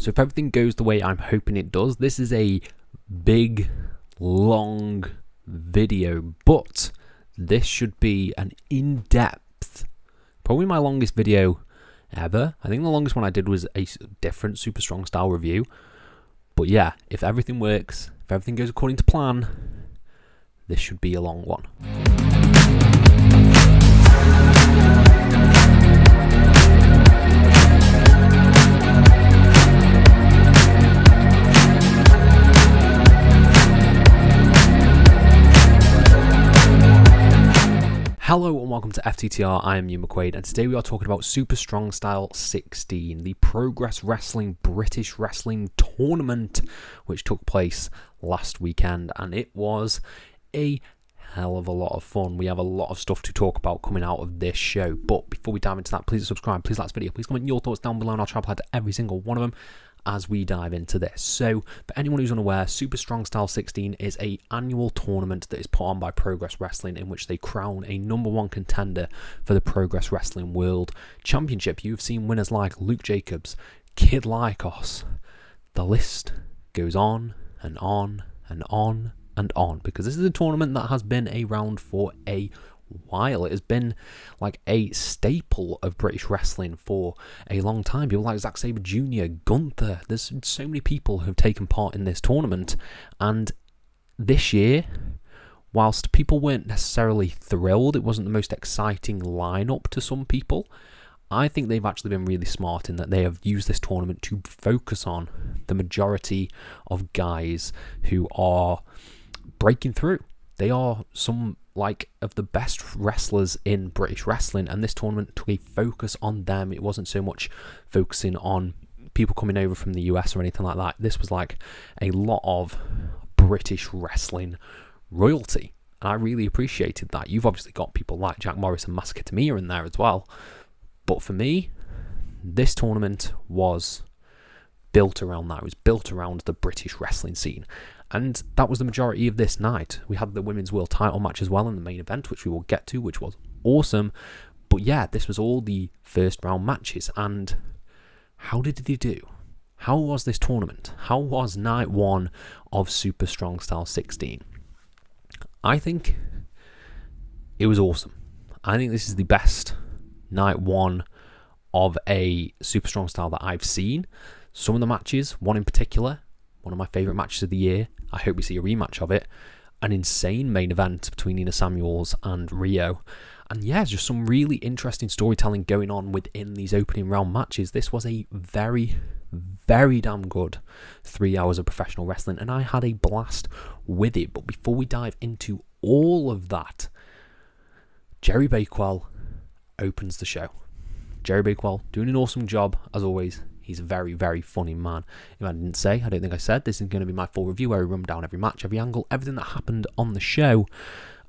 So if everything goes the way I'm hoping it does, this is a big, long video, but this should be an in-depth, probably my longest video ever. I think the longest one I did was a different Super Strong Style review. But yeah, if everything works, if everything goes according to plan, this should be a long one. Hello and welcome to FTTR, I am Hugh McQuaid, and today we are talking about Super Strong Style 16, the Progress Wrestling British Wrestling Tournament, which took place last weekend, and it was a hell of a lot of fun. We have a lot of stuff to talk about coming out of this show, but before we dive into that, please subscribe, please like this video, please comment your thoughts down below, and I'll try to reply to every single one of them as we dive into this. So, for anyone who's unaware, Super Strong Style 16 is an annual tournament that is put on by Progress Wrestling in which they crown a #1 contender for the Progress Wrestling World Championship. You've seen winners like Luke Jacobs, Kid Lycos. The list goes on and on and on and on, because this is a tournament that has been around for a while. It has been like a staple of British wrestling for a long time. People like Zack, Sabre Jr., Gunther. There's so many people who have taken part in this tournament, and this year, whilst people weren't necessarily thrilled, it wasn't the most exciting lineup to some people. I think they've actually been really smart in that they have used this tournament to focus on the majority of guys who are breaking through. They are some of the best wrestlers in British wrestling, and this tournament took a focus on them. It wasn't so much focusing on people coming over from the US or anything like that. This was like a lot of British wrestling royalty, and I really appreciated that. You've obviously got people like Jack Morris and Massacre Tamia in there as well, but for me, this tournament was built around that. It was built around the British wrestling scene. And that was the majority of this night. We had the Women's World title match as well in the main event, which we will get to, which was awesome. But yeah, this was all the first round matches. And how did they do? How was this tournament? How was night one of Super Strong Style 16? I think it was awesome. I think this is the best night one of a Super Strong Style that I've seen. Some of the matches, one in particular, one of my favourite matches of the year. I hope we see a rematch of it. An insane main event between Nina Samuels and Rio. And yeah, just some really interesting storytelling going on within these opening round matches. This was a very, very damn good 3 hours of professional wrestling, and I had a blast with it. But before we dive into all of that, Jerry Bakewell opens the show. Jerry Bakewell doing an awesome job, as always. He's a very, very funny man. If I didn't say, I don't think I said, this is going to be my full review where we run down every match, every angle, everything that happened on the show.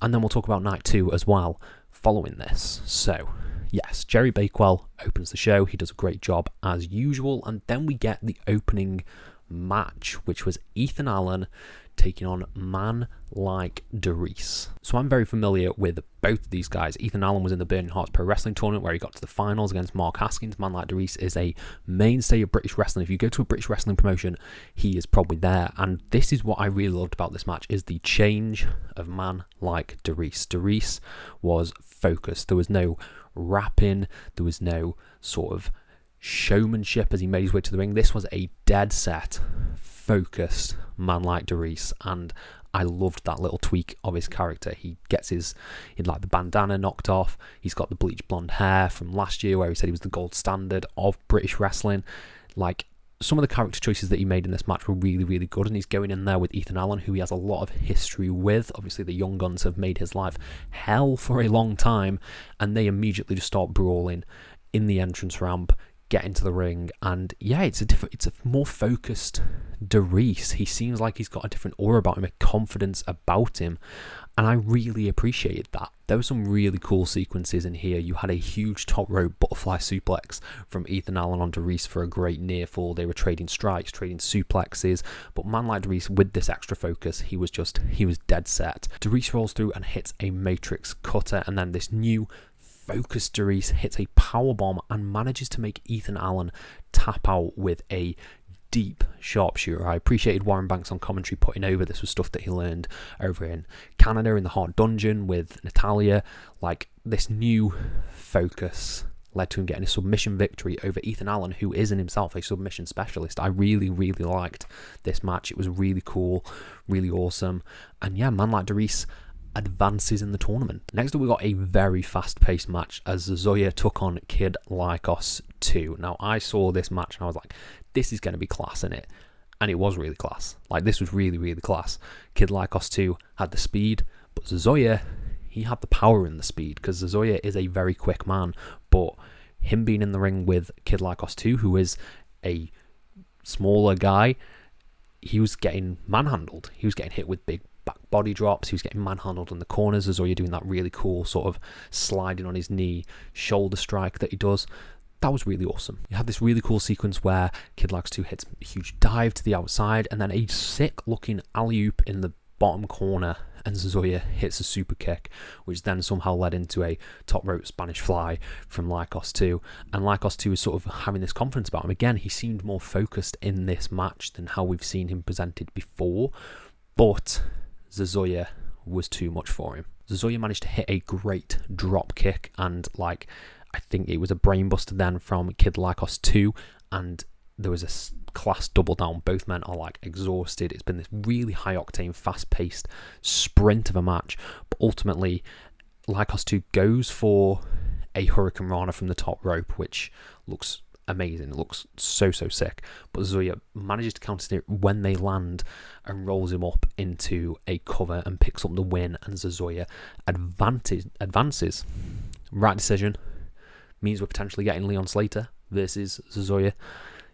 And then we'll talk about night two as well following this. So, yes, Jerry Bakewell opens the show. He does a great job as usual. And then we get the opening match, which was Ethan Allen taking on Man Like Deriess. So I'm very familiar with both of these guys. Ethan Allen was in the Burning Hearts Pro Wrestling Tournament where he got to the finals against Mark Haskins. Man Like Deriess is a mainstay of British wrestling. If you go to a British wrestling promotion, he is probably there. And this is what I really loved about this match, is the change of Man Like Deriess. Deriess was focused. There was no rapping. There was no sort of showmanship as he made his way to the ring. This was a dead set, focused Man Like Deriess, and I loved that little tweak of his character. He gets the bandana knocked off. He's got the bleach blonde hair from last year where he said he was the gold standard of British wrestling. Like, some of the character choices that he made in this match were really, really good, and he's going in there with Ethan Allen, who he has a lot of history with. Obviously, the Young Guns have made his life hell for a long time, and they immediately just start brawling in the entrance ramp, get into the ring, and yeah, it's a more focused Deriess. He seems like he's got a different aura about him, a confidence about him, and I really appreciated that. There were some really cool sequences in here. You had a huge top rope butterfly suplex from Ethan Allen on Deriess for a great near fall. They were trading strikes, trading suplexes, but Man Like Deriess, with this extra focus, he was dead set. Deriess rolls through and hits a matrix cutter, and then this new focused Deriess hits a powerbomb and manages to make Ethan Allen tap out with a deep sharpshooter. I appreciated Warren Banks on commentary putting over this was stuff that he learned over in Canada in the Hard Dungeon with Natalia. Like, this new focus led to him getting a submission victory over Ethan Allen, who is in himself a submission specialist. I really, really liked this match. It was really cool, really awesome. And yeah, man like Deriess advances in the tournament. Next up, we got a very fast-paced match as Zoya took on Kid Lycos 2. Now, I saw this match and I was like, this is going to be class in it. And it was really class. Like, this was really, really class. Kid Lycos 2 had the speed, but Zoya, he had the power in the speed, because Zoya is a very quick man. But him being in the ring with Kid Lycos 2, who is a smaller guy, he was getting manhandled. He was getting hit with big back body drops. He was getting manhandled in the corners. Zoya doing that really cool sort of sliding on his knee shoulder strike that he does. That was really awesome. You had this really cool sequence where Kid Lycos 2 hits a huge dive to the outside and then a sick looking alley-oop in the bottom corner, and Zoya hits a super kick, which then somehow led into a top rope Spanish fly from Lycos 2. And Lycos 2 is sort of having this confidence about him. Again, he seemed more focused in this match than how we've seen him presented before, but Zoya was too much for him. Zoya managed to hit a great drop kick, and like, I think it was a brainbuster then from Kid Lycos 2, and there was a class double down. Both men are like exhausted. It's been this really high octane, fast paced sprint of a match, but ultimately Lycos 2 goes for a Hurricane Rana from the top rope, which looks amazing. It looks so sick, but Zoya manages to counter it when they land and rolls him up into a cover and picks up the win, and Zoya advances. Right decision means we're potentially getting Leon Slater versus Zoya.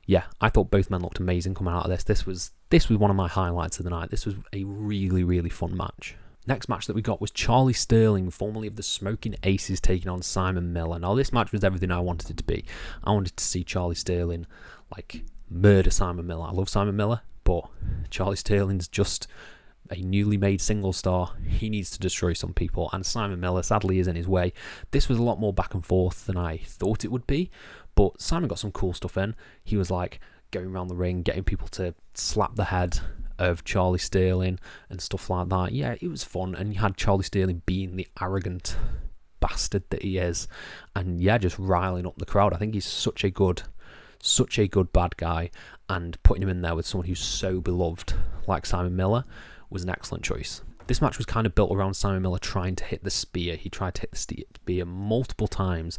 Yeah, I thought both men looked amazing coming out of this. This was one of my highlights of the night. This was a really fun match. Next match that we got was Charlie Sterling, formerly of the Smoking Aces, taking on Simon Miller. Now, this match was everything I wanted it to be. I wanted to see Charlie Sterling, like, murder Simon Miller. I love Simon Miller, but Charlie Sterling's just a newly made single star. He needs to destroy some people, and Simon Miller, sadly, is in his way. This was a lot more back and forth than I thought it would be, but Simon got some cool stuff in. He was, like, going around the ring, getting people to slap the head of Charlie Sterling and stuff like that. Yeah, it was fun, and you had Charlie Sterling being the arrogant bastard that he is, and yeah, just riling up the crowd. I think he's such a good bad guy, and putting him in there with someone who's so beloved like Simon Miller was an excellent choice. This match was kind of built around Simon Miller trying to hit the spear. He tried to hit the spear multiple times.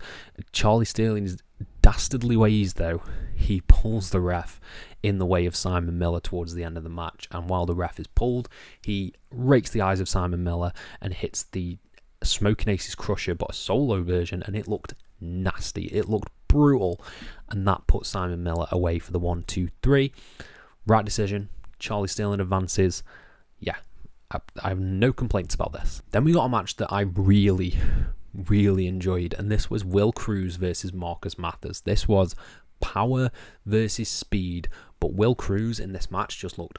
Charlie Sterling's dastardly ways, though, he pulls the ref in the way of Simon Miller towards the end of the match, and while the ref is pulled, he rakes the eyes of Simon Miller and hits the Smoking Aces Crusher, but a solo version, and it looked nasty. It looked brutal, and that put Simon Miller away for the 1, 2, 3. Right decision. Charlie Sterling advances. Yeah, I have no complaints about this. Then we got a match that I really enjoyed, and this was Will Cruz versus Marcus Mathers. This was power versus speed, but Will Cruz in this match just looked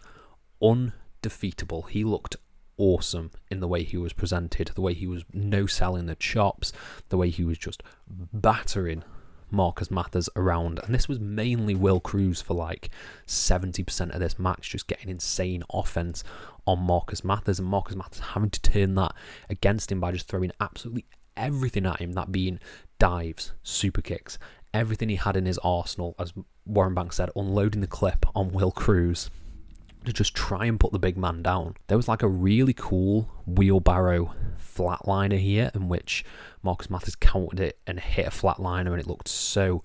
undefeatable. He looked awesome in the way he was presented, the way he was no-selling the chops, the way he was just battering Marcus Mathers around. And this was mainly Will Cruz for like 70% of this match, just getting insane offense on Marcus Mathers, and Marcus Mathers having to turn that against him by just throwing absolutely everything at him, that being dives, super kicks, everything he had in his arsenal, as Warren Banks said, unloading the clip on Will Cruz to just try and put the big man down. There was like a really cool wheelbarrow flatliner here in which Marcus Mathers countered it and hit a flatliner, and it looked so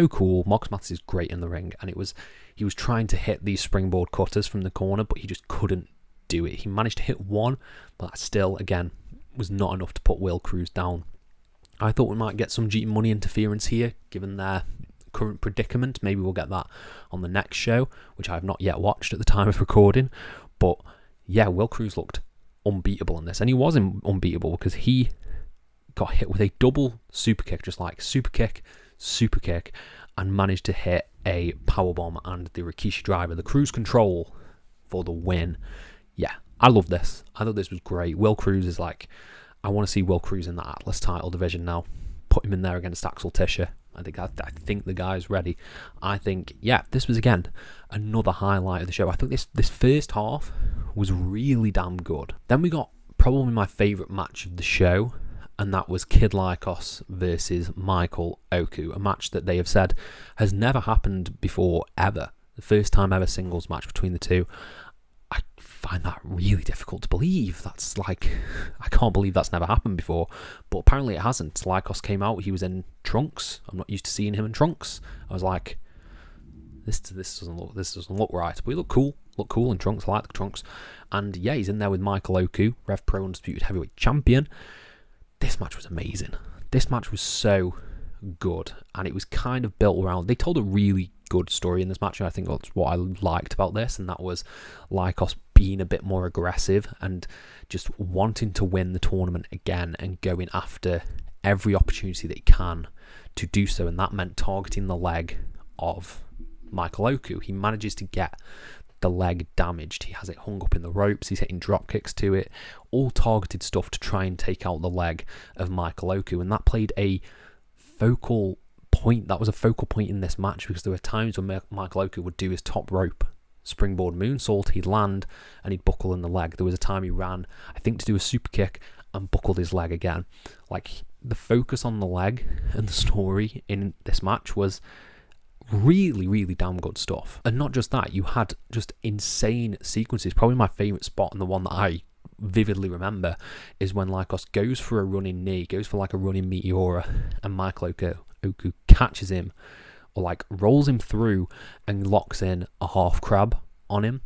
cool. Marcus Mathers is great in the ring, and he was trying to hit these springboard cutters from the corner, but he just couldn't do it. He managed to hit one, but that still, again, was not enough to put Will Cruz down. I thought we might get some G Money interference here, given their current predicament. Maybe we'll get that on the next show, which I have not yet watched at the time of recording. But yeah, Will Cruz looked unbeatable in this, and he was unbeatable because he got hit with a double super kick, just like super kick, and managed to hit a powerbomb and the Rikishi driver, the cruise control for the win. Yeah, I love this. I thought this was great. Will Cruz is like, I want to see Will Cruz in that Atlas title division now. Put him in there against Axel Tischer. I think the guy's ready. I think, yeah, this was, again, another highlight of the show. I think this first half was really damn good. Then we got probably my favourite match of the show, and that was Kid Lycos versus Michael Oku, a match that they have said has never happened before, ever. The first time ever singles match between the two. I find that really difficult to believe. That's like, I can't believe that's never happened before, but apparently it hasn't. Lycos came out, he was in trunks. I'm not used to seeing him in trunks. I was like, this doesn't look right, but he looked cool in trunks. I like the trunks. And yeah, he's in there with Michael Oku, Rev Pro Undisputed Heavyweight Champion. This match was amazing. This match was so good, and it was kind of built around, they told a really good story in this match, and I think that's what I liked about this, and that was Lycos being a bit more aggressive and just wanting to win the tournament again and going after every opportunity that he can to do so, and that meant targeting the leg of Michael Oku. He manages to get the leg damaged. He has it hung up in the ropes. He's hitting drop kicks to it, all targeted stuff to try and take out the leg of Michael Oku, and that played a focal point. That was a focal point in this match, because there were times when Michael Oku would do his top rope springboard moonsault, he'd land and he'd buckle in the leg. There was a time he ran, I think, to do a super kick and buckled his leg again. Like, the focus on the leg and the story in this match was really, really damn good stuff. And not just that, you had just insane sequences. Probably my favourite spot, and the one that I vividly remember, is when Lycos goes for a running knee, goes for like a running meteora, and Michael Oku catches him, or like rolls him through and locks in a half crab on him.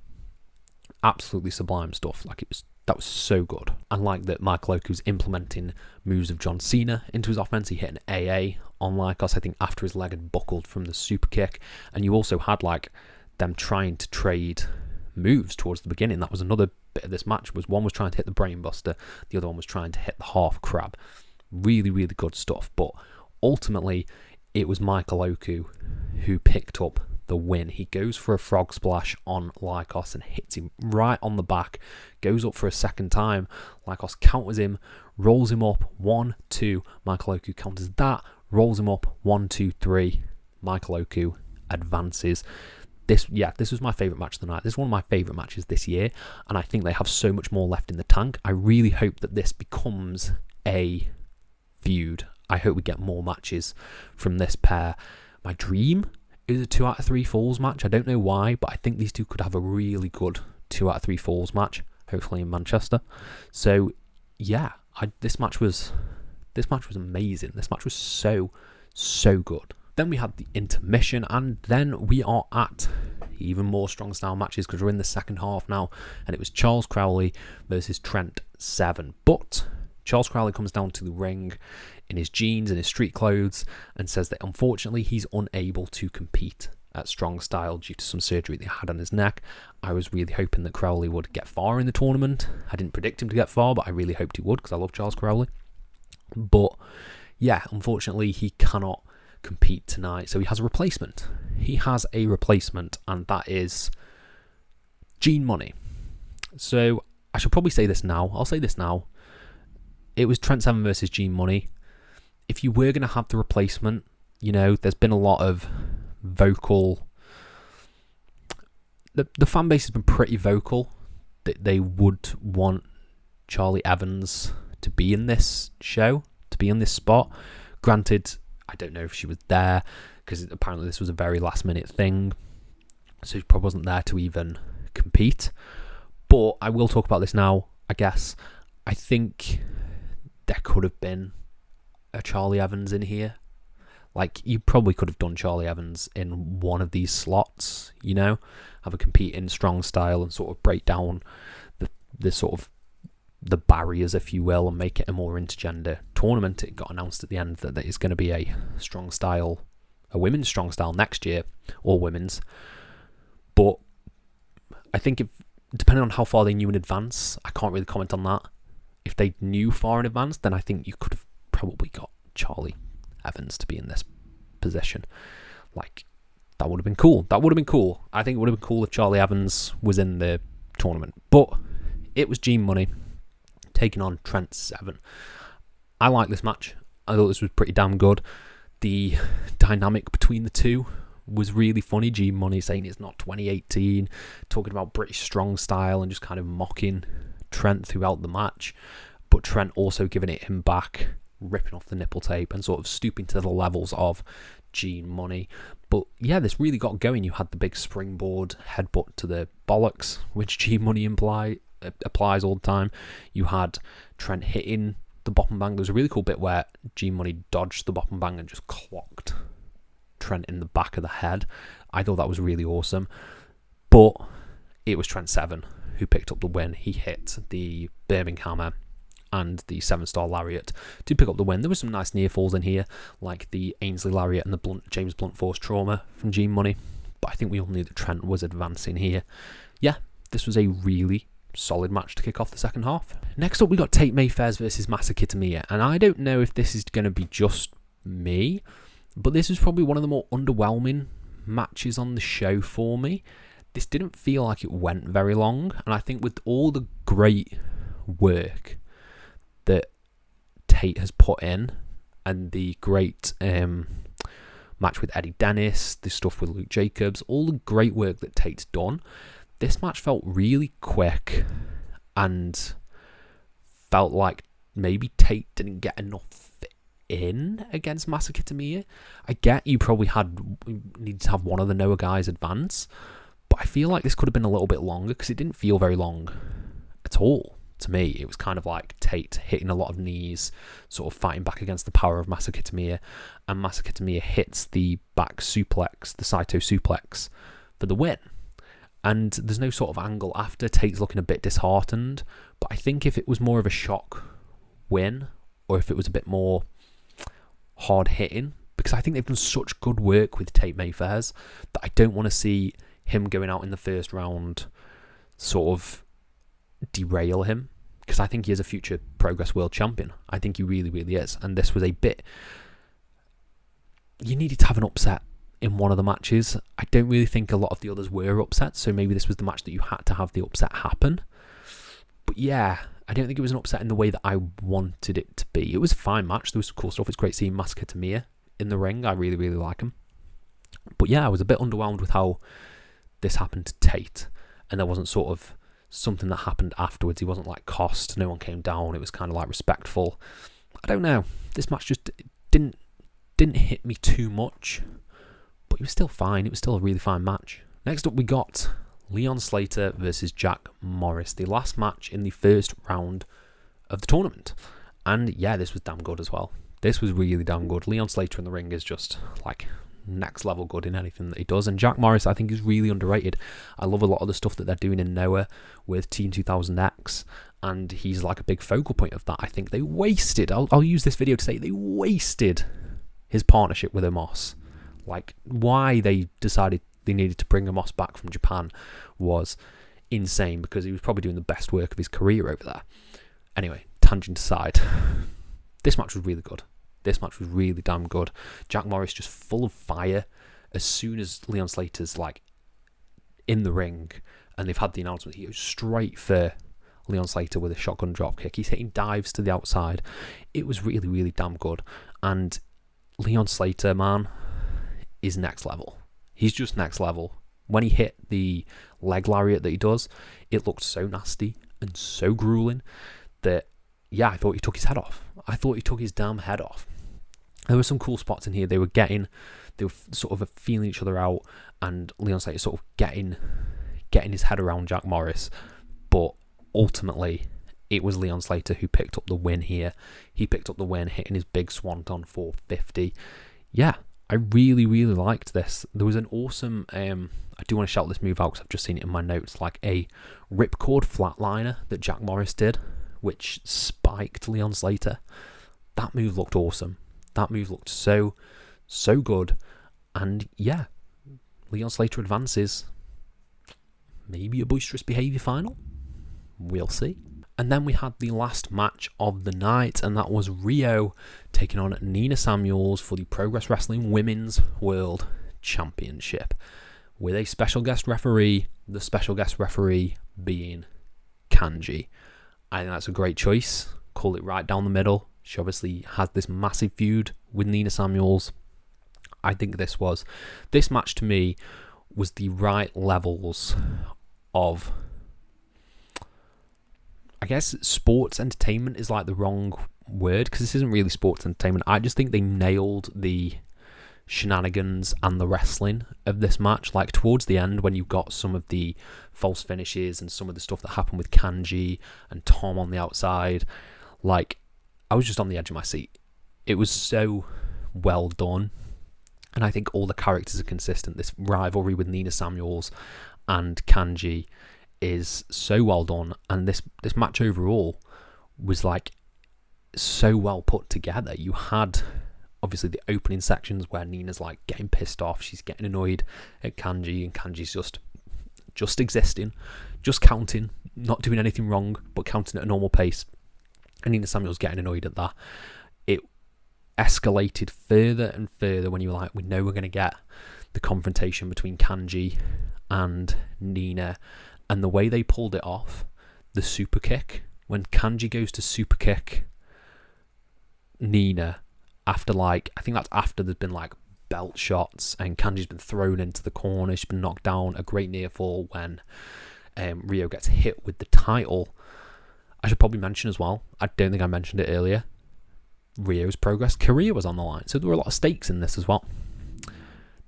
Absolutely sublime stuff. Like, that was so good. And like that, Michael Oku's implementing moves of John Cena into his offense. He hit an AA on Lycos, I think, after his leg had buckled from the super kick. And you also had like them trying to trade moves towards the beginning. That was another bit of this match. Was one was trying to hit the brainbuster, the other one was trying to hit the half crab. Really, really good stuff. But ultimately, it was Michael Oku who picked up the win. He goes for a frog splash on Lycos and hits him right on the back. Goes up for a second time. Lycos counters him, rolls him up. 1, 2. Michael Oku counters that, rolls him up. 1, 2, 3. Michael Oku advances. This was my favourite match of the night. This is one of my favourite matches this year, and I think they have so much more left in the tank. I really hope that this becomes a feud. I hope we get more matches from this pair. My dream is a 2 out of 3 falls match. I don't know why, but I think these two could have a really good 2 out of 3 falls match, hopefully in Manchester. So yeah, this match was amazing. This match was so good. Then we had the intermission, and then we are at even more strong style matches, because we're in the second half now, and it was Charles Crowley versus Trent Seven. But Charles Crowley comes down to the ring in his jeans and his street clothes and says that unfortunately he's unable to compete at strong style due to some surgery that he had on his neck. I was really hoping that Crowley would get far in the tournament. I didn't predict him to get far, but I really hoped he would, because I love Charles Crowley. But yeah, unfortunately he cannot compete tonight, so he has a replacement. And that is Gene Money. So I should probably say this now. I'll say this now. It was Trent Seven versus Gene Money. If you were going to have the replacement, you know, there's been a lot of vocal... The fan base has been pretty vocal that they would want Charlie Evans to be in this show, to be in this spot. Granted, I don't know if she was there, because apparently this was a very last minute thing, so she probably wasn't there to even compete. But I will talk about this now, I guess. I think there could have been a Charlie Evans in here. Like, you probably could have done Charlie Evans in one of these slots, you know, have a compete in strong style and sort of break down the sort of the barriers, if you will, and make it a more intergender tournament. It got announced at the end that there is going to be a women's strong style next year, or women's. But I think if, depending on how far they knew in advance, I can't really comment on that. If they knew far in advance, then I think you could have probably got Charlie Evans to be in this position. Like, that would have been cool. I think it would have been cool if Charlie Evans was in the tournament. But it was Gene Money taking on Trent Seven. I like this match. I thought this was pretty damn good. the dynamic between the two was really funny. G Money saying it's not 2018, talking about British strong style and just kind of mocking Trent throughout the match, but Trent also giving it him back, ripping off the nipple tape and sort of stooping to the levels of G Money. But yeah, this really got going. You had the big springboard headbutt to the bollocks, which G Money applies all the time. You had Trent hitting the bottom bang. There was a really cool bit where G Money dodged the bottom bang and just clocked Trent in the back of the head. I thought that was really awesome. But it was Trent Seven who picked up the win. He hit the Birmingham and the 7-star lariat to pick up the win. There were some nice near falls in here, like the Ainsley lariat and the James Blunt Force trauma from G Money. But I think we all knew that Trent was advancing here. Yeah, this was a really solid match to kick off the second half. Next up, we got Tate Mayfairs versus Masa Kitamiya, and I don't know if this is going to be just me, but this is probably one of the more underwhelming matches on the show for me. This didn't feel like it went very long, and I think with all the great work that Tate has put in and the great match with Eddie Dennis, the stuff with Luke Jacobs, all the great work that Tate's done, this match felt really quick and felt like maybe Tate didn't get enough in against Masa Kitamiya. I get you probably needed to have one of the Noah guys advance, but I feel like this could have been a little bit longer because it didn't feel very long at all. To me, it was kind of like Tate hitting a lot of knees, sort of fighting back against the power of Masa Kitamiya, and Masa Kitamiya hits the back suplex, the Saito suplex, for the win. And there's no sort of angle after. Tate's looking a bit disheartened, but I think if it was more of a shock win, or if it was a bit more hard hitting, because I think they've done such good work with Tate Mayfairs that I don't want to see him going out in the first round sort of derail him, because I think he is a future Progress World Champion. I think he really, really is. And this was a bit... You needed to have an upset in one of the matches. I don't really think a lot of the others were upset, so maybe this was the match that you had to have the upset happen. But yeah, I don't think it was an upset in the way that I wanted it to be. It was a fine match. There was some cool stuff. It's great seeing Masa Kitamiya in the ring. I really, really like him. But yeah, I was a bit underwhelmed with how this happened to Tate, and there wasn't sort of something that happened afterwards. He wasn't like cost. No one came down. It was kind of like respectful. I don't know. This match just didn't hit me too much, but it was still fine. It was still a really fine match. Next up, we got Leon Slater versus Jack Morris, the last match in the first round of the tournament. And yeah, this was damn good as well. This was really damn good. Leon Slater in the ring is just like next level good in anything that he does, and Jack Morris I think is really underrated. I love a lot of the stuff that they're doing in Noah with Team 2000X, and he's like a big focal point of that. I think they wasted, I'll use this video to say they wasted his partnership with Amos. Like, why they decided they needed to bring Amos back from Japan was insane, because he was probably doing the best work of his career over there. Anyway, tangent aside, this match was really good. This match was really damn good. Jack Morris just full of fire. As soon as Leon Slater's like in the ring and they've had the announcement, he goes straight for Leon Slater with a shotgun drop kick. He's hitting dives to the outside. It was really, really damn good. And Leon Slater, man, is next level. He's just next level. When he hit the leg lariat that he does, it looked so nasty and so grueling that, yeah, I thought he took his head off. I thought he took his damn head off. There were some cool spots in here. They were sort of feeling each other out, and Leon Slater sort of getting his head around Jack Morris. But ultimately, it was Leon Slater who picked up the win here. He picked up the win, hitting his big swanton 450. Yeah, I really, really liked this. There was an awesome... I do want to shout this move out because I've just seen it in my notes, like a ripcord flatliner that Jack Morris did, which spiked Leon Slater. That move looked awesome. That move looked so good. And yeah, Leon Slater advances. Maybe a boisterous behaviour final? We'll see. And then we had the last match of the night, and that was Rio taking on Nina Samuels for the Progress Wrestling Women's World Championship, with a special guest referee, the special guest referee being Kanji. I think that's a great choice. Call it right down the middle. She obviously has this massive feud with Nina Samuels I think this match to me was the right levels of, I guess sports entertainment is like the wrong word, because this isn't really sports entertainment. I just think they nailed the shenanigans and the wrestling of this match. Like towards the end, when you got some of the false finishes and some of the stuff that happened with Kanji and Tom on the outside, like I was just on the edge of my seat. It was so well done, and I think all the characters are consistent. This rivalry with Nina Samuels and Kanji is so well done, and this match overall was like so well put together. You had obviously the opening sections where Nina's like getting pissed off, she's getting annoyed at Kanji, and Kanji's just existing, just counting, not doing anything wrong, but counting at a normal pace, and Nina Samuel's getting annoyed at that. It escalated further and further when you were like, we know we're going to get the confrontation between Kanji and Nina, and the way they pulled it off, the super kick, when Kanji goes to super kick Nina after, like, I think that's after there's been like belt shots and Kanji's been thrown into the corner, she's been knocked down, a great near fall when Rio gets hit with the title. I should probably mention as well, I don't think I mentioned it earlier, Rio's Progress career was on the line, so there were a lot of stakes in this as well.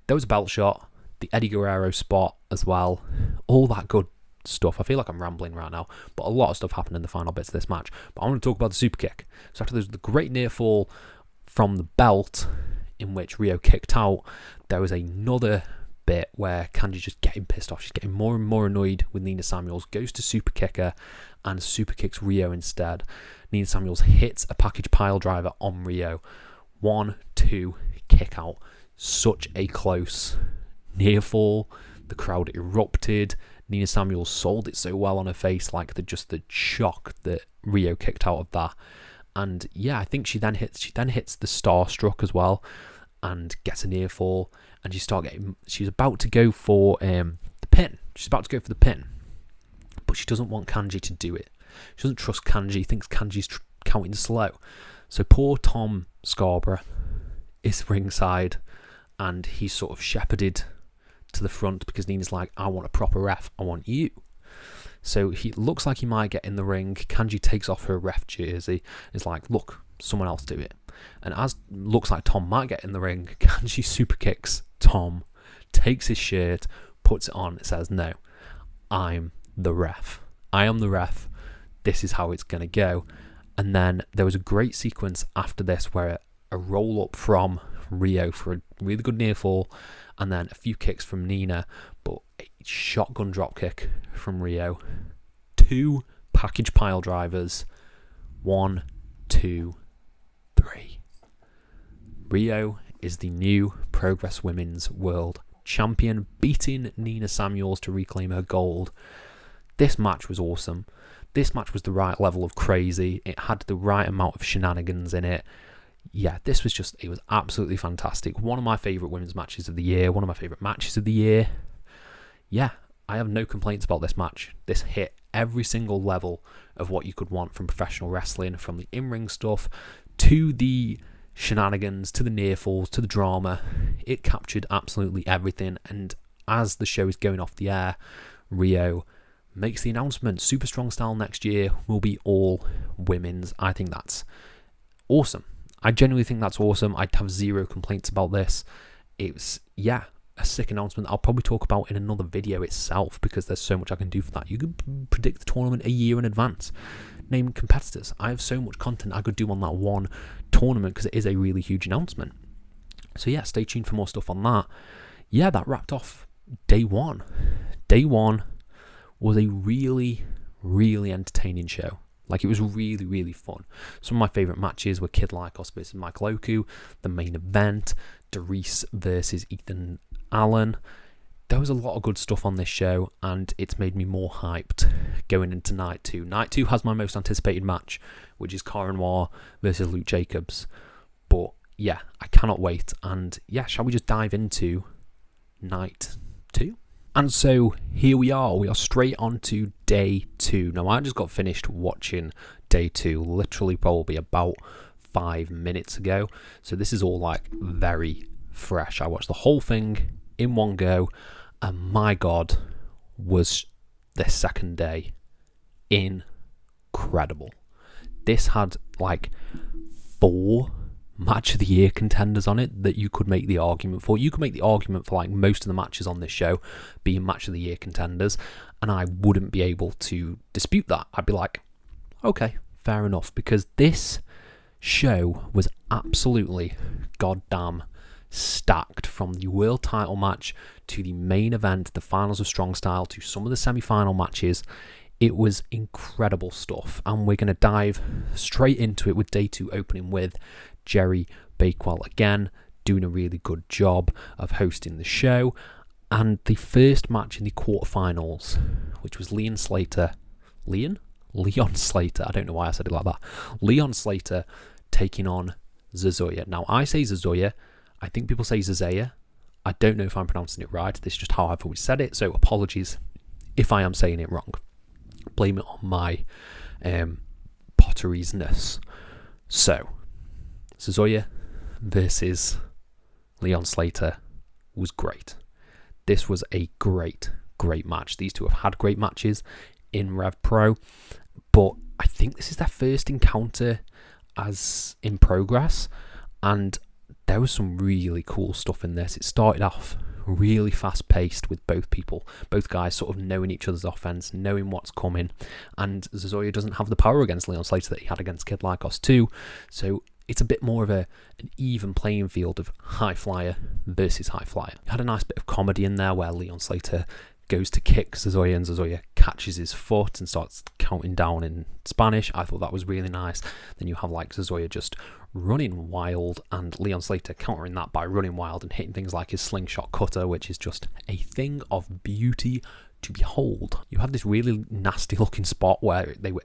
There was a belt shot, the Eddie Guerrero spot as well, all that good stuff. I feel like I'm rambling right now, but a lot of stuff happened in the final bits of this match. But I want to talk about the super kick. So after there's the great near fall from the belt in which Rio kicked out, there was another bit where Kanji's just getting pissed off. She's getting more and more annoyed with Nina Samuels, goes to super kick her and super kicks Rio instead. Nina Samuels hits a package pile driver on Rio. 1-2 kick out. Such a close near fall. The crowd erupted. Nina Samuels sold it so well on her face, like the shock that Rio kicked out of that. And yeah, I think she then hits the Starstruck as well and gets a near fall, and she's about to go for the pin. She's about to go for the pin, but she doesn't want Kanji to do it. She doesn't trust Kanji, thinks Kanji's counting slow. So poor Tom Scarborough is ringside, and he's sort of shepherded to the front because Nina's like, I want a proper ref, I want you. So he looks like he might get in the ring. Kanji takes off her ref jersey, is like, look, someone else do it. And as looks like Tom might get in the ring, Kanji super kicks Tom, takes his shirt, puts it on, it says, no, I'm the ref. I am the ref. This is how it's going to go. And then there was a great sequence after this where a roll up from Rio for a really good near fall, and then a few kicks from Nina, but a shotgun drop kick from Rio. 2 package pile drivers. 1, 2, 3. Rio is the new Progress Women's World Champion, beating Nina Samuels to reclaim her gold. This match was awesome. This match was the right level of crazy. It had the right amount of shenanigans in it. Yeah, this was it was absolutely fantastic. One of my favourite women's matches of the year. One of my favourite matches of the year. Yeah, I have no complaints about this match. This hit every single level of what you could want from professional wrestling, from the in-ring stuff to the shenanigans, to the near falls, to the drama. It captured absolutely everything. And as the show is going off the air, Rio makes the announcement, Super Strong Style next year will be all women's. I think that's awesome. I genuinely think that's awesome. I'd have zero complaints about this. It's, yeah, a sick announcement I'll probably talk about in another video itself, because there's so much I can do for that. You could predict the tournament a year in advance. Name competitors. I have so much content I could do on that one tournament, because it is a really huge announcement. So yeah, stay tuned for more stuff on that. Yeah, that wrapped off day one. Day one was a really, really entertaining show. Like, it was really, really fun. Some of my favourite matches were Kid Lycos versus Michael Oku, the main event, Deriess versus Ethan Allen. There was a lot of good stuff on this show, and it's made me more hyped going into night 2. Night 2 has my most anticipated match, which is Cara Noir versus Luke Jacobs. But yeah, I cannot wait. And yeah, shall we just dive into night 2? And so here we are straight on to day 2. Now, I just got finished watching day 2, literally probably about 5 minutes ago. So this is all like very fresh. I watched the whole thing in one go, and my God, was this second day incredible. This had like 4 match of the year contenders on it that you could make the argument for. You could make the argument for like most of the matches on this show being match of the year contenders, and I wouldn't be able to dispute that. I'd be like, okay, fair enough, because this show was absolutely goddamn stacked, from the world title match to the main event, the finals of Strong Style, to some of the semi-final matches. It was incredible stuff, and we're going to dive straight into it with day 2 opening with Jerry Bakewell again doing a really good job of hosting the show. And the first match in the quarterfinals, which was Leon Slater, I don't know why I said it like that. Leon Slater taking on Zazuya. Now, I say Zazuya. I think people say Zazaya. I don't know if I'm pronouncing it right. This is just how I've always said it, so apologies if I am saying it wrong. Blame it on my potteriesness. So, Zazuya versus Leon Slater was great. This was a great match. These two have had great matches in Rev Pro, but I think this is their first encounter as in Progress, and there was some really cool stuff in this. It started off really fast paced with both guys sort of knowing each other's offense, knowing what's coming, and Zazuya doesn't have the power against Leon Slater that he had against Kid Lycos 2, so it's a bit more of an even playing field of high flyer versus high flyer. You had a nice bit of comedy in there where Leon Slater goes to kick Zazuya and Zazuya catches his foot and starts counting down in Spanish. I thought that was really nice. Then you have like Zazuya just running wild and Leon Slater countering that by running wild and hitting things like his slingshot cutter, which is just a thing of beauty to behold. You had this really nasty looking spot where they were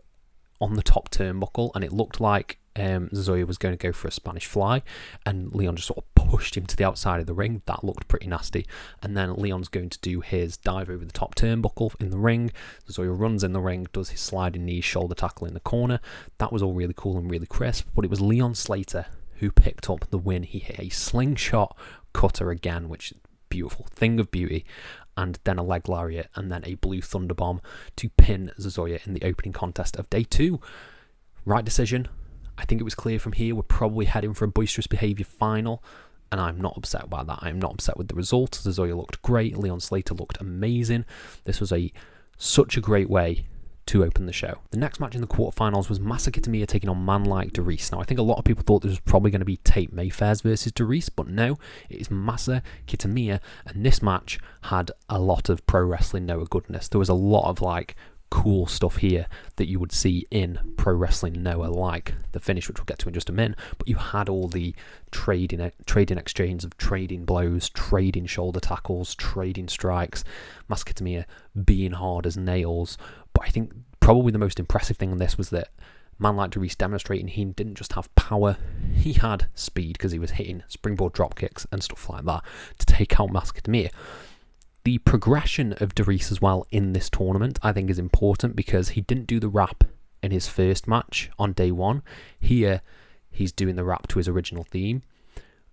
on the top turnbuckle and it looked like Zazuya was going to go for a Spanish fly, and Leon just sort of pushed him to the outside of the ring. That looked pretty nasty. And then Leon's going to do his dive over the top turnbuckle in the ring. Zazuya runs in the ring, does his sliding knee shoulder tackle in the corner. That was all really cool and really crisp, but it was Leon Slater who picked up the win. He hit a slingshot cutter again, which is beautiful, thing of beauty, and then a leg lariat, and then a blue thunderbomb to pin Zazuya in the opening contest of day 2. Right decision. I think it was clear from here we're probably heading for a boisterous behaviour final, and I'm not upset about that. I'm not upset with the result. Zazuya looked great. Leon Slater looked amazing. This was such a great way to open the show. The next match in the quarterfinals was Masa Kitamiya taking on man Like Deriess. Now, I think a lot of people thought this was probably going to be Tate Mayfairs versus Deriess, but no, it is Masa Kitamiya, and this match had a lot of pro wrestling Noah goodness. There was a lot of like cool stuff here that you would see in pro wrestling Noah, like the finish, which we'll get to in just a minute, but you had all the trading exchange of trading blows, trading shoulder tackles, trading strikes, Masa Kitamiya being hard as nails. But I think probably the most impressive thing on this was that man like Deriess demonstrating he didn't just have power, he had speed, because he was hitting springboard drop kicks and stuff like that to take out Masa Kitamiya. The progression of Deriess as well in this tournament I think is important, because he didn't do the rap in his first match on day 1. Here he's doing the rap to his original theme,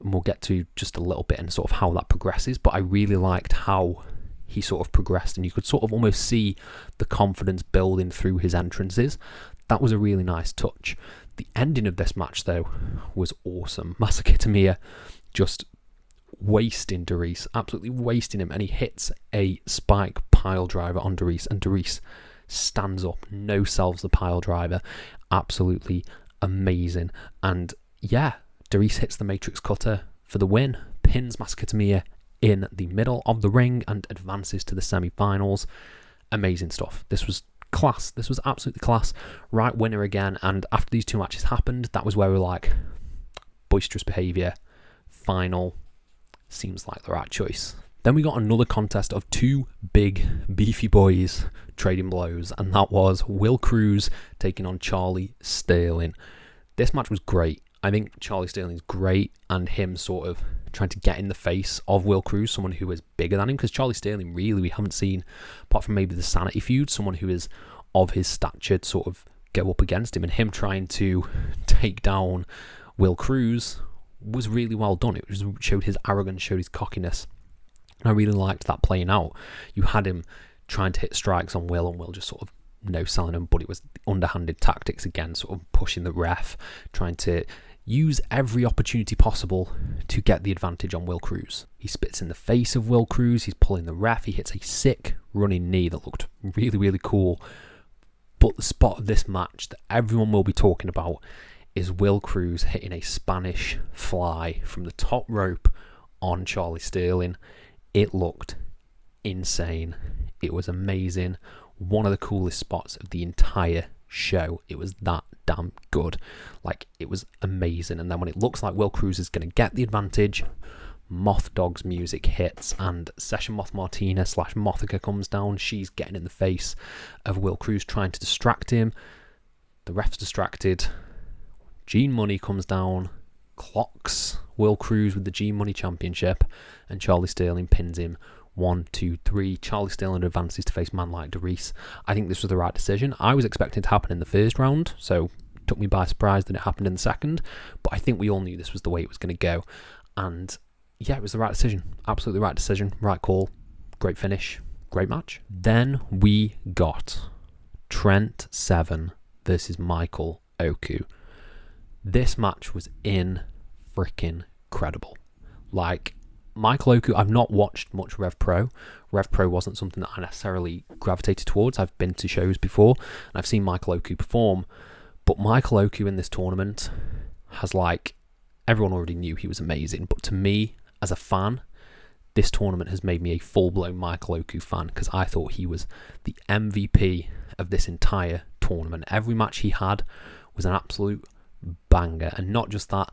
and we'll get to just a little bit and sort of how that progresses, but I really liked how he sort of progressed, and you could sort of almost see the confidence building through his entrances. That was a really nice touch. The ending of this match though was awesome. Masa Kitamiya just wasting Deriess, absolutely wasting him, and he hits a spike pile driver on Deriess, and Deriess stands up, no selves the pile driver. Absolutely amazing. And yeah, Deriess hits the matrix cutter for the win, pins Masa Kitamiya in the middle of the ring and advances to the semi-finals. Amazing stuff. This was class. This was absolutely class. Right winner again, and after these 2 matches happened, that was where we were like, boisterous behaviour, final, seems like the right choice. Then we got another contest of 2 big beefy boys trading blows, and that was Will Cruz taking on Charlie Sterling. This match was great. I think Charlie Sterling's great, and him sort of trying to get in the face of Will Cruz, someone who is bigger than him, because Charlie Sterling really we haven't seen, apart from maybe the Sanity feud, someone who is of his stature to sort of go up against him, and him trying to take down Will Cruz was really well done. It just showed his arrogance, showed his cockiness. And I really liked that playing out. You had him trying to hit strikes on Will, and Will just sort of no-selling him, but it was underhanded tactics again, sort of pushing the ref, trying to use every opportunity possible to get the advantage on Will Cruz. He spits in the face of Will Cruz, he's pulling the ref, he hits a sick running knee that looked really, really cool. But the spot of this match that everyone will be talking about is Will Cruz hitting a Spanish fly from the top rope on Charlie Sterling. It looked insane. It was amazing. One of the coolest spots of the entire show. It was that damn good. Like, it was amazing. And then when it looks like Will Cruz is going to get the advantage, Moth Dog's music hits and Session Moth Martina / Mothica comes down. She's getting in the face of Will Cruz, trying to distract him. The ref's distracted. Gene Money comes down, clocks Will Cruz with the Gene Money Championship, and Charlie Sterling pins him. 1, 2, 3. Charlie Sterling advances to face man like Deriess. I think this was the right decision. I was expecting it to happen in the first round, so it took me by surprise that it happened in the second, but I think we all knew this was the way it was going to go. And yeah, it was the right decision. Absolutely right decision. Right call. Great finish. Great match. Then we got Trent Seven versus Michael Oku. This match was freaking incredible. Like, Michael Oku, I've not watched much Rev Pro. Rev Pro wasn't something that I necessarily gravitated towards. I've been to shows before, and I've seen Michael Oku perform. But Michael Oku in this tournament has, like, everyone already knew he was amazing. But to me, as a fan, this tournament has made me a full-blown Michael Oku fan, because I thought he was the MVP of this entire tournament. Every match he had was an absolute banger. And not just that,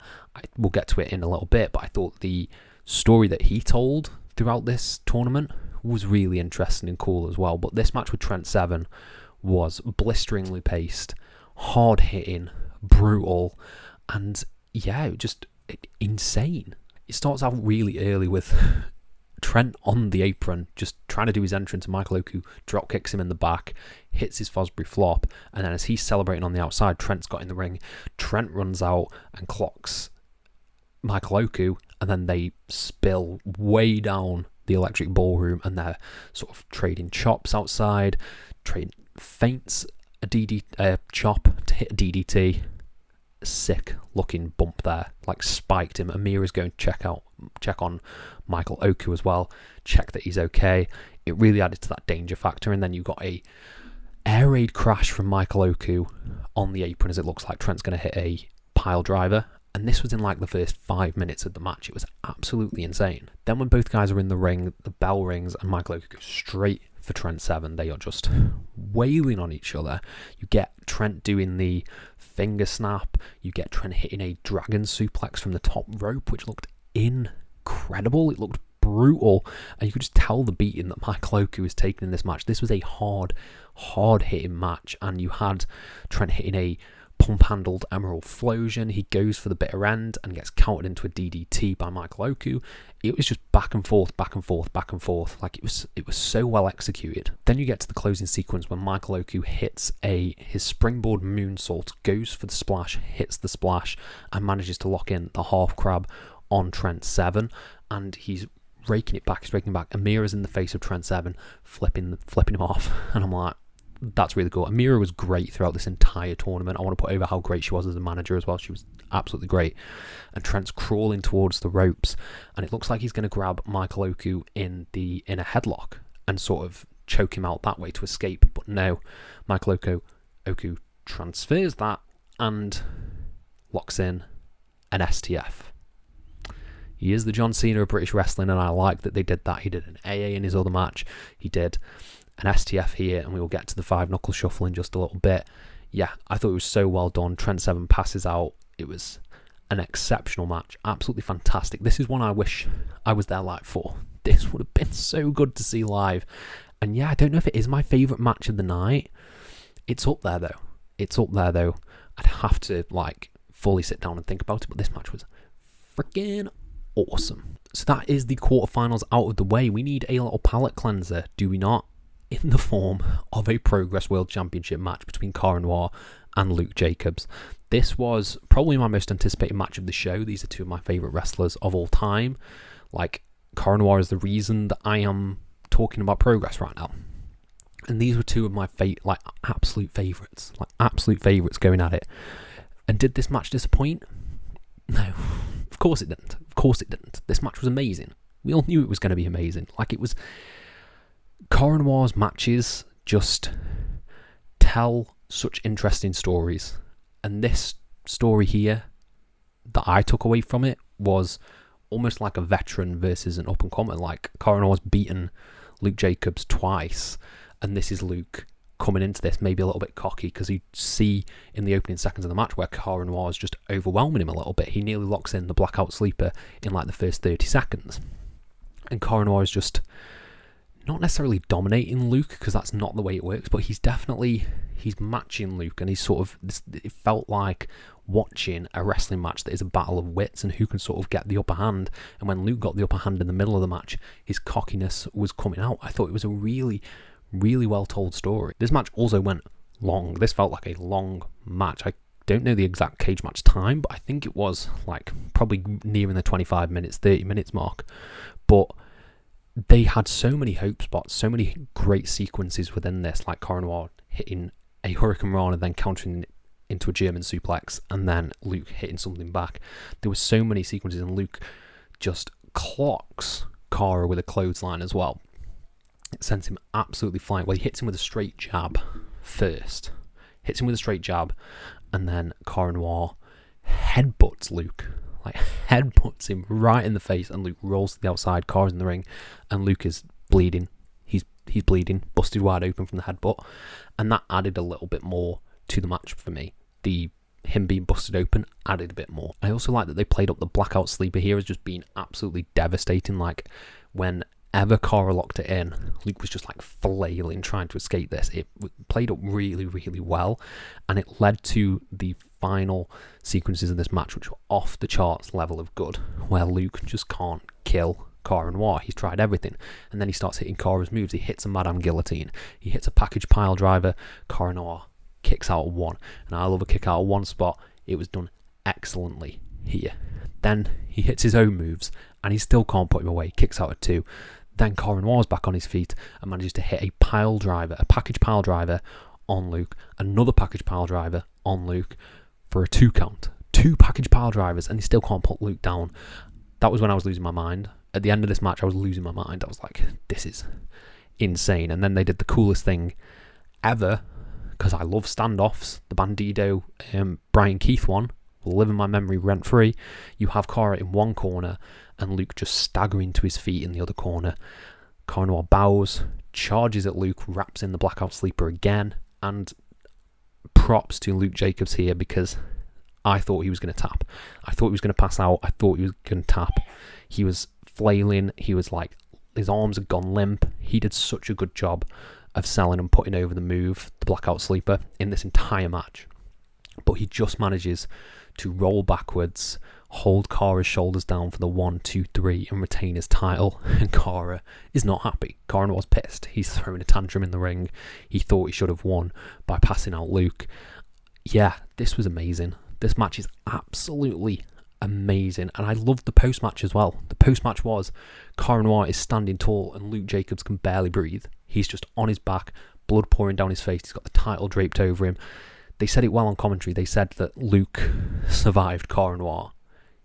we'll get to it in a little bit, but I thought the story that he told throughout this tournament was really interesting and cool as well. But this match with Trent Seven was blisteringly paced, hard hitting, brutal, and yeah, just insane. It starts out really early with Trent on the apron, just trying to do his entrance, and Michael Oku drop kicks him in the back, hits his Fosbury flop, and then as he's celebrating on the outside, Trent's got in the ring. Trent runs out and clocks Michael Oku, and then they spill way down the electric ballroom, and they're sort of trading chops outside. Trent feints a chop to hit a DDT. Sick looking bump there, like spiked him. Amira's going to check on Michael Oku as well, check that he's okay. It really added to that danger factor. And then you got a air raid crash from Michael Oku on the apron, as it looks like Trent's going to hit a pile driver. And this was in like the first 5 minutes of the match. It was absolutely insane. Then when both guys are in the ring, the bell rings and Michael Oku goes straight for Trent Seven. They are just wailing on each other. You get Trent doing the finger snap. You get Trent hitting a dragon suplex from the top rope, which looked incredible. It looked brutal. And you could just tell the beating that Michael Oku was taking in this match. This was a hard hitting match. And you had Trent hitting a pump-handled Emerald Flosion. He goes for the bitter end and gets countered into a DDT by Michael Oku. It was just back and forth. Like, it was so well executed. Then you get to the closing sequence when Michael Oku hits his springboard moonsault, goes for the splash, hits the splash, and manages to lock in the half crab on Trent Seven. And he's raking it back. Amira's in the face of Trent Seven, flipping him off. And I'm like, that's really cool. Amira was great throughout this entire tournament. I want to put over how great she was as a manager as well. She was absolutely great. And Trent's crawling towards the ropes, and it looks like he's going to grab Michael Oku in a headlock and sort of choke him out that way to escape. But no, Michael Oku transfers that and locks in an STF. He is the John Cena of British wrestling, and I like that they did that. He did an AA in his other match. He did an STF here, and we will get to the 5-knuckle shuffle in just a little bit. Yeah, I thought it was so well done. Trent Seven passes out. It was an exceptional match. Absolutely fantastic. This is one I wish I was there live for. This would have been so good to see live. And yeah, I don't know if it is my favourite match of the night. It's up there though. I'd have to fully sit down and think about it, but this match was freaking awesome. So that is the quarterfinals out of the way. We need a little palate cleanser, do we not? in the form of a Progress World Championship match between Cara Noir and Luke Jacobs. This was probably my most anticipated match of the show. These are two of my favourite wrestlers of all time. Like, Cara Noir is the reason that I am talking about Progress right now. And these were two of my absolute favourites going at it. And did this match disappoint? No, of course it didn't. Of course it didn't. This match was amazing. We all knew it was going to be amazing. Like, it was... Cara Noir's matches just tell such interesting stories. And this story here that I took away from it was almost like a veteran versus an up-and-comer. Like, Cara Noir's beaten Luke Jacobs twice, and this is Luke coming into this maybe a little bit cocky, because you see in the opening seconds of the match where Cara Noir is just overwhelming him a little bit. He nearly locks in the blackout sleeper in like the first 30 seconds. And Cara Noir is just not necessarily dominating Luke, because that's not the way it works, but he's matching Luke, and he's sort of, it felt like watching a wrestling match that is a battle of wits and who can sort of get the upper hand. And when Luke got the upper hand in the middle of the match, his cockiness was coming out. I thought it was a really, really well told story. This match also went long. This felt like a long match. I don't know the exact cage match time, but I think it was like probably nearing the 25 minutes, 30 minutes mark. But they had so many hope spots, so many great sequences within this, like Cara Noir hitting a Hurricane Rana, then countering into a German suplex, and then Luke hitting something back. There were so many sequences, and Luke just clocks Cara with a clothesline as well. It sends him absolutely flying. Well, he hits him with a straight jab first. And then Cara Noir headbutts Luke. Like, headbutts him right in the face, and Luke rolls to the outside. Cara's in the ring, and Luke is bleeding. He's bleeding, busted wide open from the headbutt, and that added a little bit more to the match for me. Him being busted open added a bit more. I also like that they played up the blackout sleeper here as just being absolutely devastating. Like, whenever Cara locked it in, Luke was just like flailing trying to escape this. It played up really, really well, and it led to the final sequences of this match, which were off the charts level of good, where Luke just can't kill Cara Noir. He's tried everything, and then he starts hitting Cara's moves. He hits a Madame Guillotine, he hits a package pile driver. Cara Noir kicks out of one, and I love a kick out of one spot. It was done excellently here. Then he hits his own moves, and he still can't put him away. Kicks out of two. Then Cara Noir's back on his feet and manages to hit a pile driver, a package pile driver on Luke, another package pile driver on Luke for a 2 count. 2 package pile drivers, and he still can't put Luke down. That was when I was losing my mind. At the end of this match, I was losing my mind. I was like, this is insane. And then they did the coolest thing ever, because I love standoffs. The Bandido Brian Keith one will live in my memory rent free. You have Cara in one corner and Luke just staggering to his feet in the other corner. Cara Noir bows, charges at Luke, wraps in the blackout sleeper again, and props to Luke Jacobs here, because I thought he was going to tap. I thought he was going to pass out. I thought he was going to tap. He was flailing. He was like, his arms had gone limp. He did such a good job of selling and putting over the move, the blackout sleeper, in this entire match. But he just manages to roll backwards, hold Cara's shoulders down for the 1, 2, 3, and retain his title. And Cara is not happy. Cara was pissed. He's throwing a tantrum in the ring. He thought he should have won by passing out Luke. Yeah, this was amazing. This match is absolutely amazing, and I loved the post-match as well. The post-match was Cara Noir is standing tall and Luke Jacobs can barely breathe. He's just on his back, blood pouring down his face. He's got the title draped over him. They said it well on commentary. They said that Luke survived Cara Noir.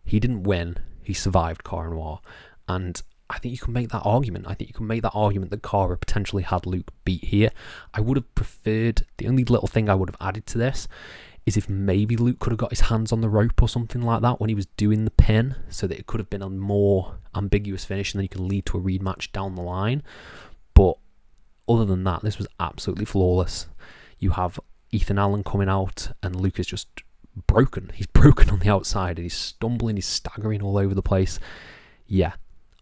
He didn't win, he survived Cara Noir, and I think you can make that argument. I think you can make that argument that Cara potentially had Luke beat here. I would have preferred, the only little thing I would have added to this is if maybe Luke could have got his hands on the rope or something like that when he was doing the pin, so that it could have been a more ambiguous finish and then you can lead to a rematch down the line. But other than that, this was absolutely flawless. You have Ethan Allen coming out and Luke is just broken. He's broken on the outside and he's stumbling, he's staggering all over the place. Yeah,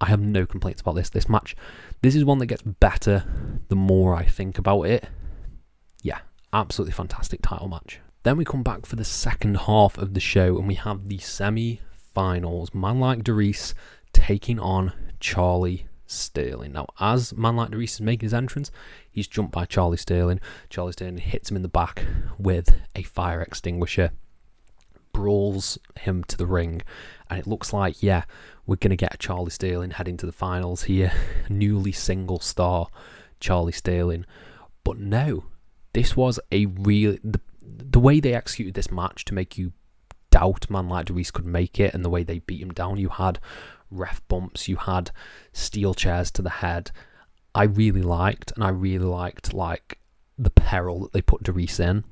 I have no complaints about this match. This is one that gets better the more I think about it. Yeah, absolutely fantastic title match. Then we come back for the second half of the show and we have the semi-finals. Man Like Deriess taking on Charlie Sterling. Now, as man like Deriess is making his entrance, he's jumped by Charlie Sterling. Charlie Sterling hits him in the back with a fire extinguisher, brawls him to the ring, and it looks like, yeah, we're going to get a Charlie Sterling heading to the finals here. Newly single star Charlie Sterling. But no, this was a real... The way they executed this match to make you doubt man like Deriess could make it, and the way they beat him down, you had ref bumps, you had steel chairs to the head. I really liked, like the peril that they put Deriess in.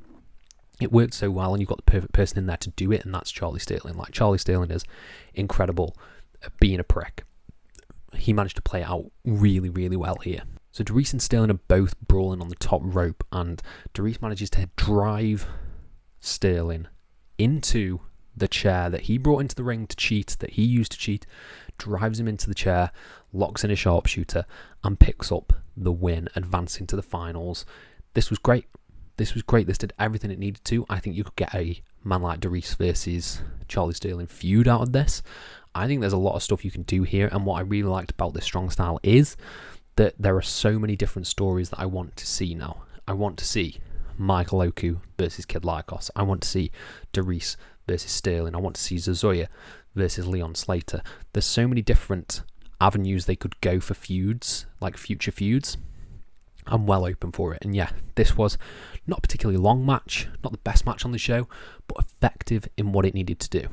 It worked so well, and you've got the perfect person in there to do it, and that's Charlie Sterling. Like, Charlie Sterling is incredible at being a prick. He managed to play it out really, really well here. So Deriess and Sterling are both brawling on the top rope, and Deriess manages to drive Sterling into the chair that he brought into the ring to cheat, that he used to cheat, drives him into the chair, locks in a sharpshooter, and picks up the win, advancing to the finals. This was great. This did everything it needed to. I think you could get a man like Deriess versus Charlie Sterling feud out of this. I think there's a lot of stuff you can do here, and what I really liked about this strong style is that there are so many different stories that I want to see now. I want to see Michael Oku versus Kid Lycos. I want to see Deriess versus Sterling. I want to see Zazuya versus Leon Slater. There's so many different avenues they could go for feuds, like future feuds. I'm well open for it. And yeah, this was not a particularly long match, not the best match on the show, but effective in what it needed to do.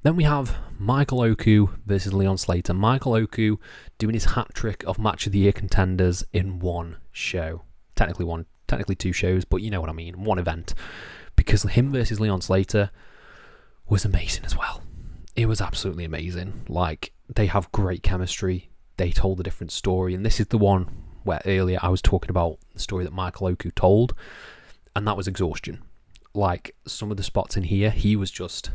Then we have Michael Oku versus Leon Slater. Michael Oku doing his hat trick of Match of the Year contenders in one show. Technically two shows, but you know what I mean, one event. Because him versus Leon Slater was amazing as well. It was absolutely amazing. Like, they have great chemistry. They told a different story, and this is the one where earlier I was talking about the story that Michael Oku told, and that was exhaustion. Like, some of the spots in here, he was just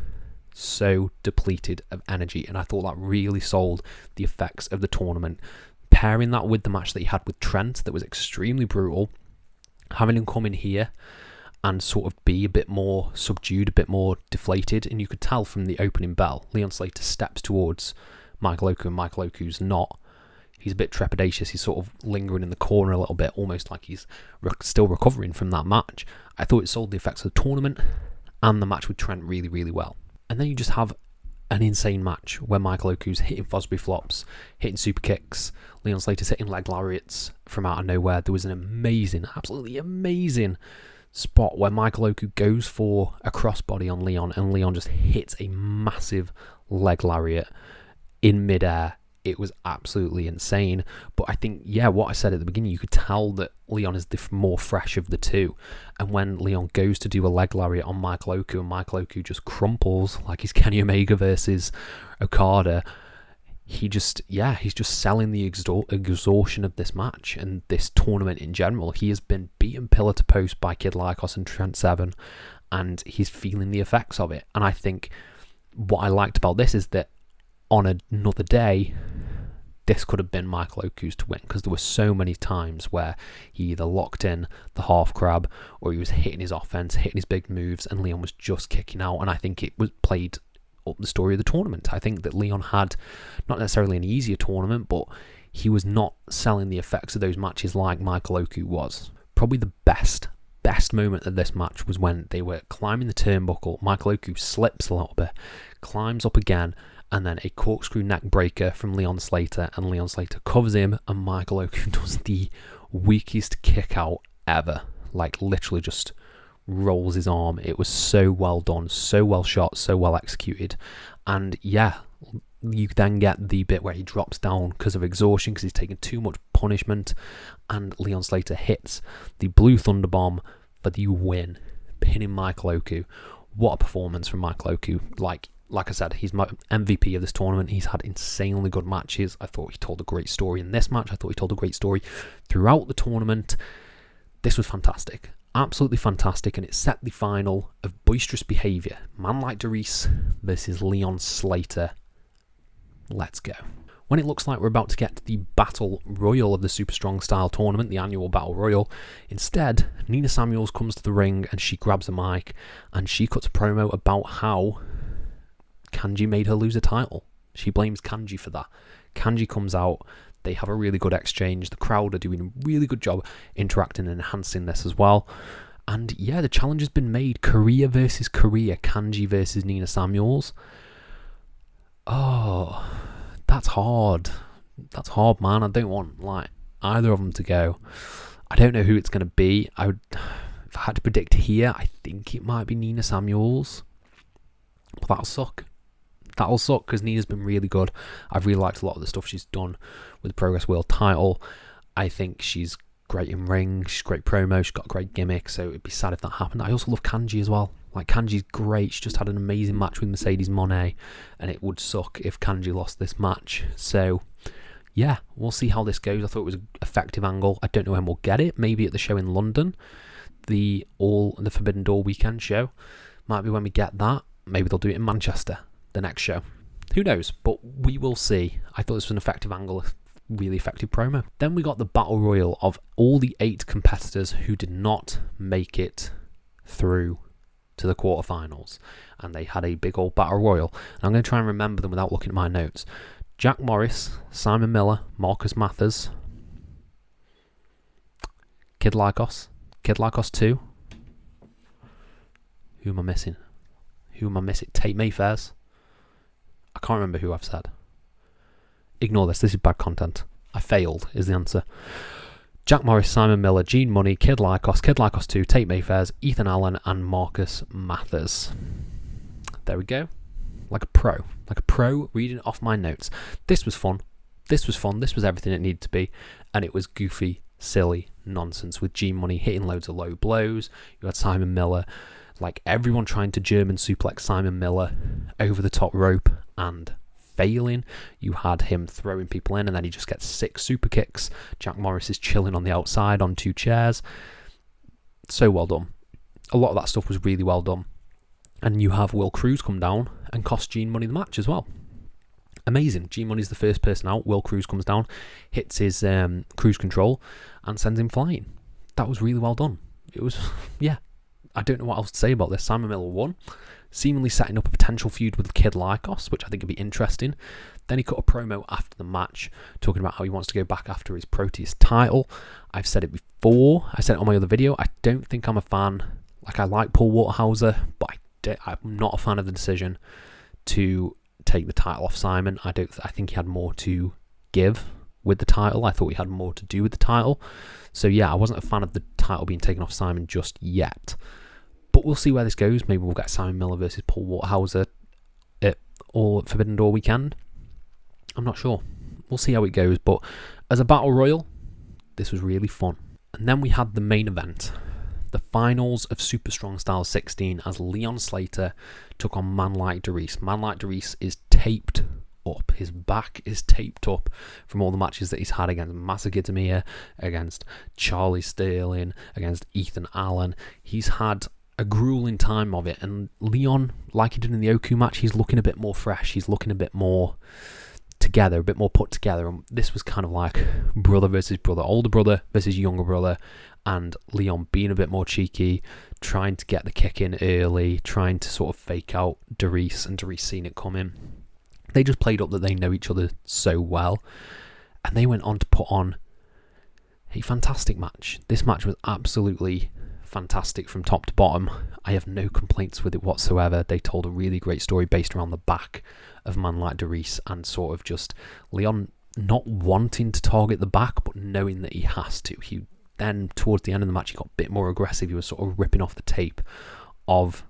so depleted of energy, and I thought that really sold the effects of the tournament. Pairing that with the match that he had with Trent, that was extremely brutal, having him come in here and sort of be a bit more subdued, a bit more deflated, and you could tell from the opening bell, Leon Slater steps towards Michael Oku, and Michael Oku's not. He's a bit trepidatious, he's sort of lingering in the corner a little bit, almost like he's still recovering from that match. I thought it sold the effects of the tournament and the match with Trent really, really well. And then you just have an insane match where Michael Oku's hitting Fosbury flops, hitting super kicks, Leon Slater's hitting leg lariats from out of nowhere. There was an amazing, absolutely amazing spot where Michael Oku goes for a crossbody on Leon, and Leon just hits a massive leg lariat in midair. It was absolutely insane. But I think, yeah, what I said at the beginning, you could tell that Leon is the more fresh of the two. And when Leon goes to do a leg lariat on Michael Oku, and Michael Oku just crumples like he's Kenny Omega versus Okada, he's just selling the exhaustion of this match and this tournament in general. He has been beaten pillar to post by Kid Lycos and Trent Seven, and he's feeling the effects of it. And I think what I liked about this is that on another day, this could have been Michael Oku's to win, because there were so many times where he either locked in the half crab or he was hitting his offense, hitting his big moves, and Leon was just kicking out. And I think it was played up the story of the tournament. I think that Leon had not necessarily an easier tournament, but he was not selling the effects of those matches like Michael Oku was. Probably the best moment of this match was when they were climbing the turnbuckle. Michael Oku slips a little bit, climbs up again, and then a corkscrew neck breaker from Leon Slater, and Leon Slater covers him, and Michael Oku does the weakest kick out ever. Like, literally just rolls his arm. It was so well done, so well shot, so well executed. And yeah, you then get the bit where he drops down because of exhaustion, because he's taken too much punishment, and Leon Slater hits the Blue Thunder Bomb for the win, pinning Michael Oku. What a performance from Michael Oku. Like I said, he's my MVP of this tournament. He's had insanely good matches. I thought he told a great story in this match. I thought he told a great story throughout the tournament. This was fantastic. Absolutely fantastic. And it set the final of Boisterous Behaviour. Man Like Deriess versus Leon Slater. Let's go. When it looks like we're about to get to the Battle Royal of the Super Strong Style Tournament, the annual Battle Royal, instead, Nina Samuels comes to the ring and she grabs a mic and she cuts a promo about how Kanji made her lose a title. She blames Kanji for that. Kanji comes out, They have a really good exchange. The crowd are doing a really good job interacting and enhancing this as well. And yeah, the challenge has been made. Korea versus Korea. Kanji versus Nina Samuels. Oh, that's hard. That's hard, man. I don't want either of them to go. I don't know who it's going to be. If I had to predict here, I think it might be Nina Samuels. But that'll suck. That'll suck because Nina's been really good. I've really liked a lot of the stuff she's done with the Progress World title. I think she's great in ring. She's great promo. She's got a great gimmick. So it'd be sad if that happened. I also love Kanji as well. Kanji's great. She just had an amazing match with Mercedes Moné. And it would suck if Kanji lost this match. So yeah, we'll see how this goes. I thought it was an effective angle. I don't know when we'll get it. Maybe at the show in London. The Forbidden Door weekend show. Might be when we get that. Maybe they'll do it in Manchester, the next show. Who knows? But we will see. I thought this was an effective angle, a really effective promo. Then we got the Battle Royal of all the 8 competitors who did not make it through to the quarterfinals. And they had a big old Battle Royal. And I'm going to try and remember them without looking at my notes. Jack Morris, Simon Miller, Marcus Mathers, Kid Lycos 2. Who am I missing? Tate Mayfairs. I can't remember who I've said. Ignore this. This is bad content. I failed is the answer. Jack Morris, Simon Miller, Gene Money, Kid Lycos 2, Tate Mayfairs, Ethan Allen, and Marcus Mathers. There we go. Like a pro reading off my notes. This was fun. This was everything it needed to be. And it was goofy, silly nonsense with Gene Money hitting loads of low blows. You had Simon Miller, everyone trying to German suplex Simon Miller over the top rope and failing. You had him throwing people in and then he just gets 6 super kicks. Jack Morris is chilling on the outside on 2 chairs. So well done. A lot of that stuff was really well done. And you have Will Cruz come down and cost Gene Money the match as well. Amazing. Gene Money's the first person out. Will Cruz comes down, hits his cruise control and sends him flying. That was really well done. It was, yeah. I don't know what else to say about this. Simon Miller won, seemingly setting up a potential feud with Kid Lycos, which I think would be interesting. Then he cut a promo after the match, talking about how he wants to go back after his Proteus title. I've said it before. I said it on my other video. I don't think I'm a fan. I like Paul Waterhauser, but I'm not a fan of the decision to take the title off Simon. I think he had more to give with the title. I thought he had more to do with the title. So yeah, I wasn't a fan of the title being taken off Simon just yet. But we'll see where this goes. Maybe we'll get Simon Miller versus Paul Waterhauser at Forbidden Door weekend. I'm not sure. We'll see how it goes. But as a battle royal, this was really fun. And then we had the main event. The finals of Super Strong Style 16 as Leon Slater took on Man Like Deriess. Man Like Deriess is taped up. His back is taped up from all the matches that he's had against Masaki Tamia, against Charlie Sterling, against Ethan Allen. He's had a grueling time of it, and Leon, like he did in the Oku match, he's looking a bit more fresh. He's looking a bit more together, a bit more put together. And this was kind of like brother versus brother, older brother versus younger brother, and Leon being a bit more cheeky, trying to get the kick in early, trying to sort of fake out Deriess, and Deriess seeing it come in. They just played up that they know each other so well, and they went on to put on a fantastic match. This match was absolutely fantastic from top to bottom. I have no complaints with it whatsoever. They told a really great story based around the back of Man Like Deriess, and sort of just Leon not wanting to target the back but knowing that he has to. He then, towards the end of the match, he got a bit more aggressive. He was sort of ripping off the tape of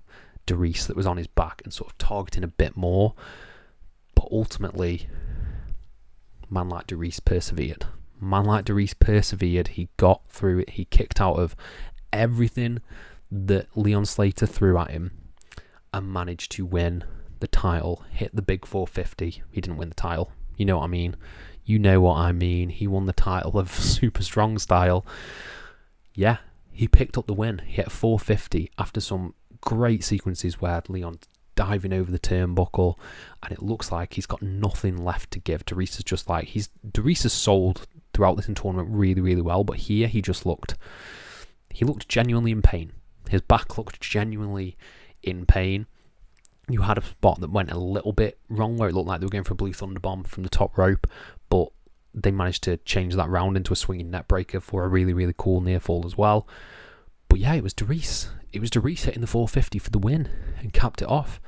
Deriess that was on his back and sort of targeting a bit more. But ultimately, Man Like Deriess persevered. Man Like Deriess persevered. He got through it. He kicked out of everything that Leon Slater threw at him and managed to win the title, hit the big 450. He didn't win the title. You know what I mean? You know what I mean. He won the title of Super Strong Style. Yeah, he picked up the win. He hit 450 after some great sequences where Leon diving over the turnbuckle, and it looks like he's got nothing left to give. Deriess is just Deriess has sold throughout this tournament really, really well, but here he looked genuinely in pain. His back looked genuinely in pain. You had a spot that went a little bit wrong where it looked like they were going for a blue thunder bomb from the top rope, but they managed to change that round into a swinging net breaker for a really, really cool near fall as well. But yeah, it was Deriess. It was Deriess hitting the 450 for the win and capped it off.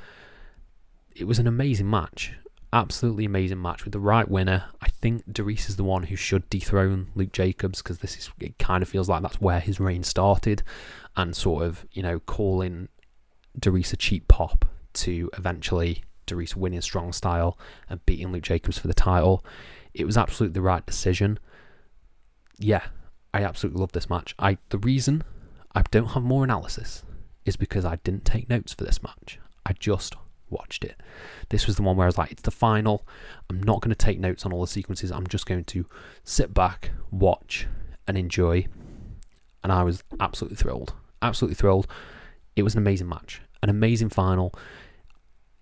It was an amazing match. Absolutely amazing match with the right winner. I think Deriess is the one who should dethrone Luke Jacobs, because it kind of feels like that's where his reign started, and sort of, calling Deriess a cheap pop to eventually Deriess winning strong style and beating Luke Jacobs for the title. It was absolutely the right decision. Yeah, I absolutely love this match. The reason I don't have more analysis is because I didn't take notes for this match. I just watched it. This was the one where I was like, it's the final. I'm not going to take notes on all the sequences. I'm just going to sit back, watch, and enjoy. And I was absolutely thrilled. Absolutely thrilled. It was an amazing match. An amazing final.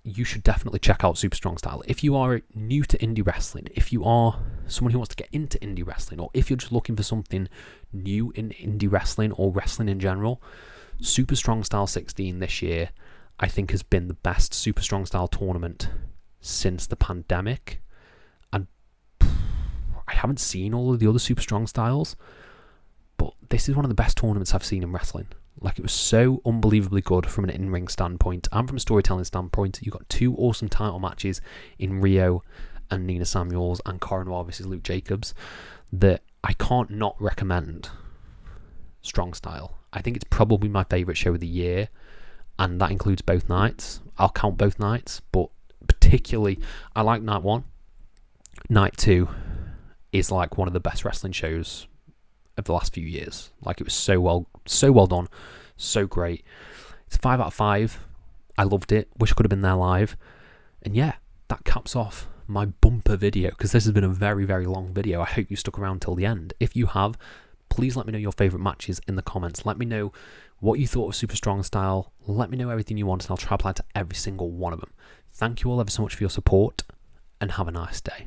You should definitely check out Super Strong Style. If you are new to indie wrestling, if you are someone who wants to get into indie wrestling, or if you're just looking for something new in indie wrestling or wrestling in general, Super Strong Style 16 this year, I think, has been the best Super Strong Style tournament since the pandemic. And I haven't seen all of the other Super Strong Styles, but this is one of the best tournaments I've seen in wrestling. Like, it was so unbelievably good from an in-ring standpoint and from a storytelling standpoint. You got two awesome title matches in Rio and Nina Samuels and Cara Noir versus Luke Jacobs that I can't not recommend. Strong Style. I think it's probably my favourite show of the year, and that includes both nights. I'll count both nights, but particularly I like night 1. Night 2 is like one of the best wrestling shows of the last few years. Like, it was so well done, so great. It's 5 out of 5. I loved it. Wish I could have been there live. And yeah, that caps off my bumper video, because this has been a very, very long video. I hope you stuck around till the end. If you have, please let me know your favourite matches in the comments. Let me know what you thought of Super Strong Style. Let me know everything you want, and I'll try to apply to every single one of them. Thank you all ever so much for your support, and have a nice day.